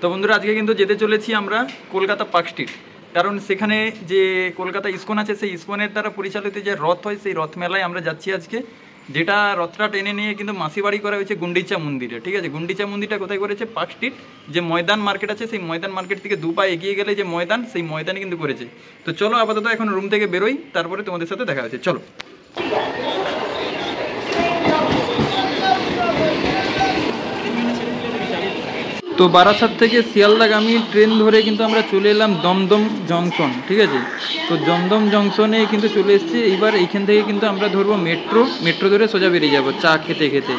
তো বন্ধুরা আজকে কিন্তু যেতে চলেছি আমরা কলকাতা পার্ক স্ট্রিট, কারণ সেখানে যে কলকাতা ইস্কন আছে সেই ইস্কনের দ্বারা পরিচালিত যে রথ হয় সেই রথ মেলায় আমরা যাচ্ছি আজকে। যেটা রথটা টেনে নিয়ে কিন্তু মাসি বাড়ি করা হয়েছে গুন্ডিচা মন্দিরে। ঠিক আছে, গুন্ডিচা মন্দিরটা কোথায় করেছে? পার্ক স্ট্রিট যে ময়দান মার্কেট আছে সেই ময়দান মার্কেট থেকে 2 পা এগিয়ে গেলে যে ময়দান, সেই ময়দানে কিন্তু করেছে। তো চলো আপাতত এখন রুম থেকে বেরোই, তারপরে তোমাদের সাথে দেখা হচ্ছে। চলো। তো বারাসাত থেকে শিয়ালদাগামী ট্রেন ধরে কিন্তু আমরা চলে এলাম দমদম জংশন। ঠিক আছে, তো দমদম জংশনে কিন্তু চলে এসেছি। এইবার এইখান থেকে কিন্তু আমরা ধরবো মেট্রো ধরে সোজা বেরিয়ে যাব চা খেতে খেতে।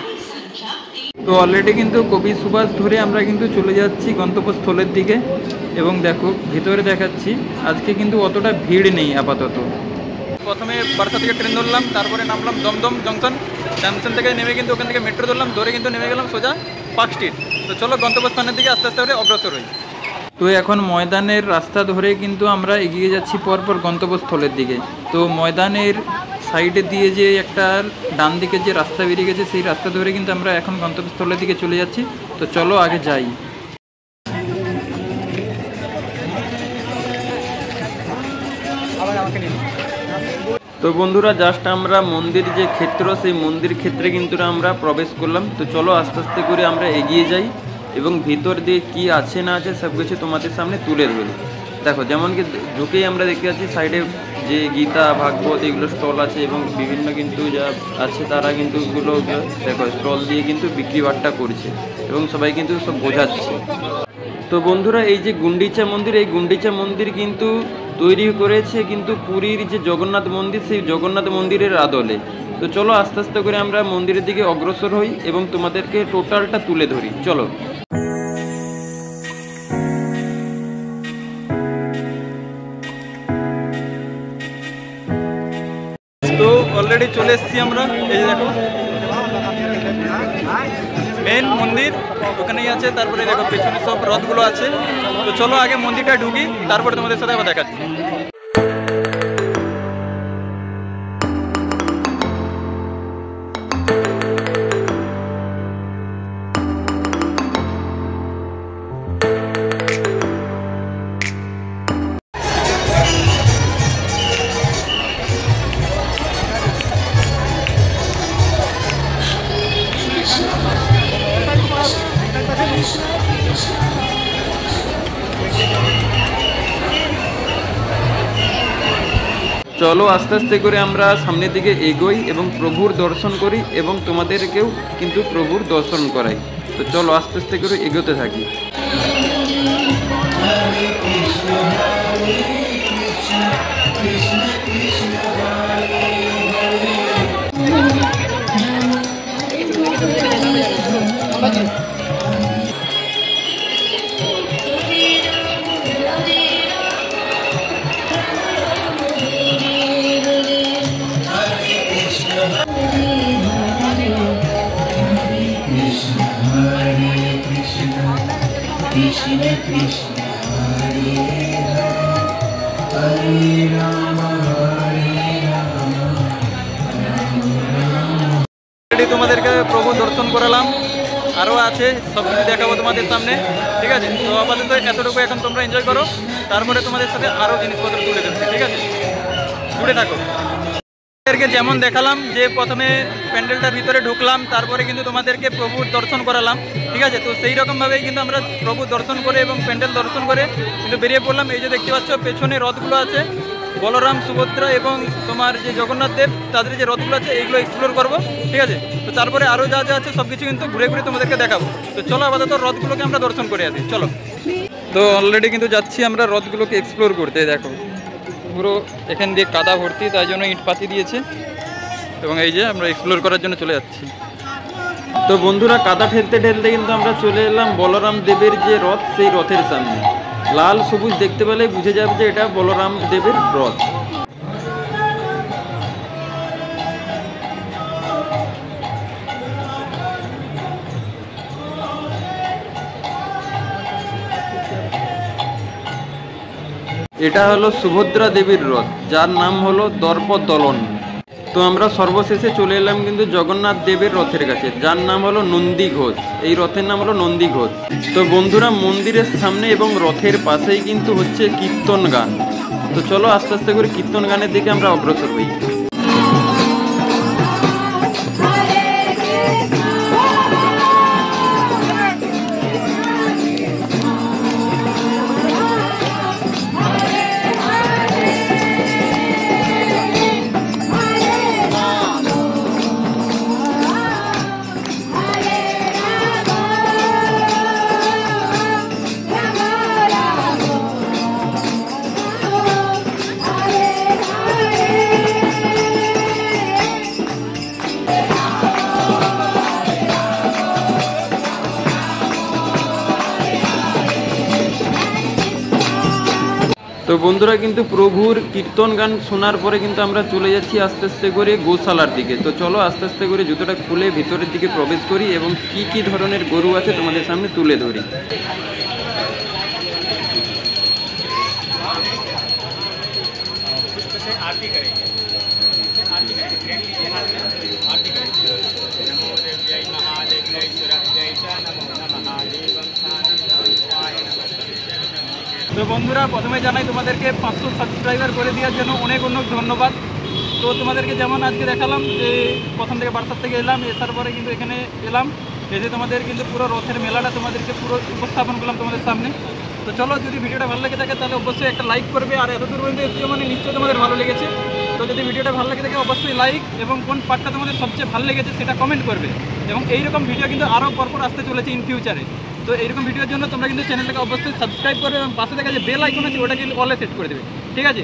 তো অলরেডি কিন্তু কবি সুভাষ ধরে আমরা কিন্তু চলে যাচ্ছি গন্তব্যস্থলের দিকে। এবং দেখো ভিতরে দেখাচ্ছি, আজকে কিন্তু অতটা ভিড় নেই আপাতত। প্রথমে বারাসাত থেকে ট্রেন ধরলাম, তারপরে নামলাম দমদম জংশন থেকে নেমে কিন্তু ওখান থেকে মেট্রো ধরলাম, ধরে কিন্তু নেমে গেলাম সোজা পার্ক স্ট্রিট। তো চলো গন্তব্যস্থানের দিকে আস্তে আস্তে করে অগ্রসর হই। তো এখন ময়দানের রাস্তা ধরে কিন্তু আমরা এগিয়ে যাচ্ছি পরপর গন্তব্যস্থলের দিকে। তো ময়দানের সাইডে দিয়ে যে একটা ডান দিকে যে রাস্তা বেরিয়ে গেছে সেই রাস্তা ধরে কিন্তু আমরা এখন গন্তব্যস্থলের দিকে চলে যাচ্ছি। তো চলো আগে যাই। তো বন্ধুরা জাস্ট আমরা মন্দির যে ক্ষেত্র, সেই মন্দির ক্ষেত্রে কিন্তু আমরা প্রবেশ করলাম। তো চলো আস্তে আস্তে করে আমরা এগিয়ে যাই এবং ভিতর দিয়ে কি আছে না আছে সব কিছু তোমাদের সামনে তুলে ধরি। দেখো যেমন কি ঢুকেই আমরা দেখতে পাচ্ছি সাইডে যে গীতা ভাগবত এগুলো স্টল আছে এবং বিভিন্ন কিন্তু যা আছে তারা কিন্তু এগুলো দেখো স্টল দিয়ে কিন্তু বিক্রি বাট্টা করছে এবং সবাই কিন্তু সব বোঝাচ্ছে। তো বন্ধুরা এই যে গুন্ডিচা মন্দির, এই গুন্ডিচা মন্দির কিন্তু তৈরি করেছে কিন্তু পুরীর যে জগন্নাথ মন্দির, সেই জগন্নাথ মন্দিরের আদলে। তো চলো আস্তে আস্তে করে আমরা মন্দিরের দিকে অগ্রসর হই এবং তোমাদেরকে টোটালটা তুলে ধরি। চলো। তো অলরেডি চলে এসেছি আমরা, এই দেখো মেন মন্দির ওখানেই আছে, তারপরে দেখো পেছনে সব রথগুলো আছে। তো চলো আগে মন্দিরটা ঢুকি, তারপরে তোমাদের সাথে আবার দেখাচ্ছি। চলো আস্তে আস্তে করে আমরা সামনের দিকে এগোই এবং প্রভুর দর্শন করি এবং তোমাদেরকেও কিন্তু প্রভুর দর্শন করাই। তো চলো আস্তে আস্তে করে এগোতে থাকি। Krishna Krishna Hare Hare Hare Rama Hare Rama Rama Rama। তোমাদেরকে প্রভু দর্শন করালাম, আরও আছে সব কিছু দেখাবো তোমাদের সামনে। ঠিক আছে, তো আপাতত এতটুকু এখন তোমরা এনজয় করো, তারপরে তোমাদের সাথে আরও জিনিসপত্র তুলে ধরছি। ঠিক আছে, জুড়ে থাকো। যেমন দেখালাম যে প্রথমে প্যান্ডেলটার ভিতরে ঢুকলাম, তারপরে কিন্তু তোমাদেরকে প্রভুর দর্শন করালাম। ঠিক আছে, তো সেই রকমভাবেই কিন্তু আমরা প্রভুর দর্শন করে এবং প্যান্ডেল দর্শন করে কিন্তু বেরিয়ে পড়লাম। এই যে দেখতে পাচ্ছ পেছনে রথগুলো আছে, বলরাম সুভদ্রা এবং তোমার যে জগন্নাথ দেব তাদের যে রথগুলো আছে এইগুলো এক্সপ্লোর করবো। ঠিক আছে, তো তারপরে আরও যা যা আছে সব কিছু কিন্তু ঘুরে ঘুরে তোমাদেরকে দেখাবো। তো চলো আপাতত রথগুলোকে আমরা দর্শন করে আসি। চলো। তো অলরেডি কিন্তু যাচ্ছি আমরা রথগুলোকে এক্সপ্লোর করতে। দেখো পুরো এখান দিয়ে কাদা ভর্তি, তাই জন্য ইট পাতি দিয়েছে এবং এই যে আমরা এক্সপ্লোর করার জন্য চলে যাচ্ছি। তো বন্ধুরা কাদা ঠেলতে ঠেলতে কিন্তু আমরা চলে এলাম বলরাম দেবের যে রথ, সেই রথের সামনে। লাল সবুজ দেখতে পেলে বুঝে যাবে যে এটা বলরাম দেবের রথ। এটা হলো সুভদ্রা দেবীর রথ, যার নাম হলো দর্পদলন। তো আমরা সর্বশেষে চলে এলাম কিন্তু জগন্নাথ দেবের রথের কাছে, যার নাম হলো নন্দী ঘোষ। এই রথের নাম হলো নন্দী ঘোষ। তো বন্ধুরা, মন্দিরের সামনে এবং রথের পাশেই কিন্তু হচ্ছে কীর্তন গান। তো চলো আস্তে আস্তে করে কীর্তন গানের দিকে আমরা অগ্রসর হই। তো বন্ধুরা, কিন্তু প্রভুর কীর্তন গান শোনার পরে কিন্তু আমরা চলে যাচ্ছি আস্তে আস্তে করে গোশালার দিকে। তো চলো আস্তে আস্তে করে জুতোটা খুলে ভিতরের দিকে প্রবেশ করি এবং কি কি ধরনের গরু আছে তোমাদের সামনে তুলে ধরি। তো বন্ধুরা, প্রথমে জানাই তোমাদেরকে 500 সাবস্ক্রাইবার করে দেওয়ার জন্য অনেক অনেক ধন্যবাদ। তো তোমাদেরকে যেমন আজকে দেখালাম যে প্রথম থেকে বারাসাত থেকে এলাম, আসার পরে কিন্তু এখানে এলাম, এসে তোমাদের কিন্তু পুরো রথের মেলাটা তোমাদেরকে পুরো উপস্থাপন করলাম তোমাদের সামনে। তো চলো, যদি ভিডিওটা ভালো লেগে থাকে তাহলে অবশ্যই একটা লাইক করবে, আর এতদূর পর্যন্ত এসে মানে নিশ্চয়ই তোমাদের ভালো লেগেছে। তো যদি ভিডিওটা ভালো লেগে থাকে অবশ্যই লাইক, এবং কোন পার্টটা তোমাদের সবচেয়ে ভালো লেগেছে সেটা কমেন্ট করবে। এবং এইরকম ভিডিও কিন্তু আরও পরপর আসতে চলেছে ইন ফিউচারে। তো এইরকম ভিডিওর জন্য তোমরা কিন্তু চ্যানেলটাকে অবশ্যই সাবস্ক্রাইব করবে এবং পাশে দেখা যে বেল আইকন আছে ওটা কিন্তু অলে সেট করে দেবে, ঠিক আছে।